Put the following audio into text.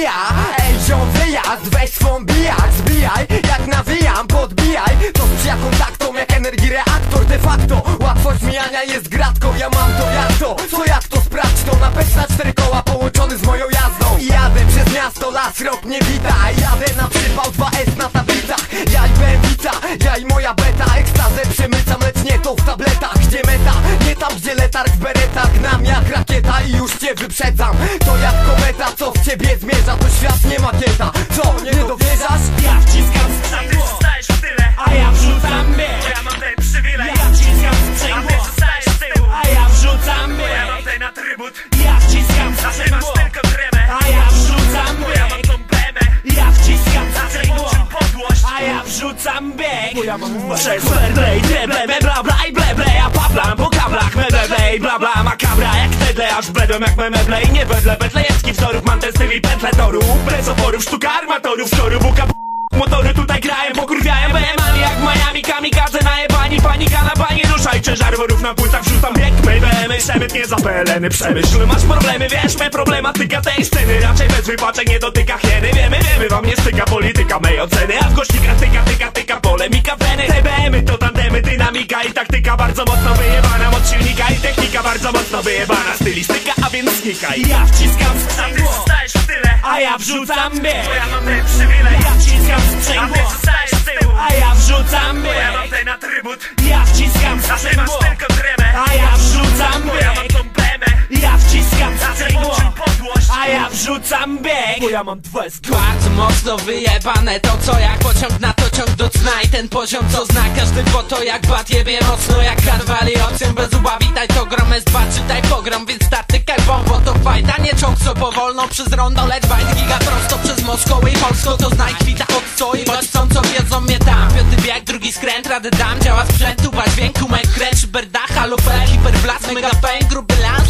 mija. Ej ziom, wyjazd, weź swą bijak, zbijaj, jak nawijam, podbijaj. To sprzyja kontaktom jak energii reaktor. De facto łatwość mijania jest gratką. Ja mam to jak to, co jak to, sprawdź to. Napęd na 4 koła połączony z moją jazdą. I jadę przez miasto, las, rok nie wita. Jadę na przypał 2S na tablicach. Ja i bębica, ja i moja beta. Ekstazę przemycam, lecz nie to w tabletach. Gdzie meta? Nie tam gdzie letarg w beretach. Gnam jak rakieta i już cię wyprzedzam. To jak kometa, co w ciebie zmierza. To świat nie makieta. Co, nie dowierzasz? Ja wciskam sprzęgło, Zostajesz w tyle, a ja wrzucam bieg. bo ja mam ten przywilej. Ja wciskam A ty sprzęgło, zostajesz z tyłu, a ja wrzucam bo ja mam bieg. ten atrybut. Ja wciskam A ty masz sprzęgło, tylko tremę, a ja wrzucam bo ja mam bieg. tą plemę. Ja wciskam A ty sprzęgło, włączył podłość. a ja wrzucam bieg. Bo ja mam przez fairplay, treble, bla bla i ble ble. Ja paplam po kablach, meble, bla bla, makabra jak tedle. Aż bledłem jak meble i nie bedle. Betlejewski wzorów, mam ten styl i pętle torów. Bez oporów, sztuka armatorów, skoru buka motory tutaj grają, pokurwiają BM-ami jak Miami, kamikadze najebani, panika na banie. Ruszajcie żarworów na płytach, wrzucam bieg. My BM-y, przemyt nie zapeleny, przemyśl. Masz problemy, wiesz, my problematyka tej sceny. Raczej bez wypaczek nie dotyka hieny. Wiemy, wam nie styka polityka mej oceny. A w głośnikach tyka, polemika weny. Te BM-y to tandemy, dynamika i taktyka bardzo mocno wyjebana od silnika. I technika bardzo mocno wyjebana, stylistyka, a więc znikaj. Ja wciskam A ty sprzęgło, zostajesz w tyle, a ja wrzucam bieg. bo ja mam ten przywilej. Ja wciskam A ty sprzęgło, zostajesz z tyłu, a ja wrzucam bo ja mam bieg. ten atrybut. Ja wciskam A ty masz sprzęgło, tylko tremę, a ja wrzucam bo ja mam bieg. tą plemę. Ja wciskam A ty sprzęgło, włączył podłość. a ja wrzucam bieg. Bo ja mam dwa Bardzo mocno wyjebane to co jak pociąg na to ciąg do cna. I ten poziom co zna każdy, bo to jak bat jebie mocno jak karwali ocen. Bez uba witaj to grom S2, czytaj pogrom, więc tartykaj bombo to fajta. Nie ciąg co powolno przez rondo, lecz bajt giga prosto przez Moskwę i Polską. To znaj kwita od co i bodźcą co wiedzą mnie tam. Piąty bieg, drugi skręt, radę dam. Działa sprzęt, tuba dźwięku, mek kręć, berdach, halofel, hiperblask, mega pain, gruby lans.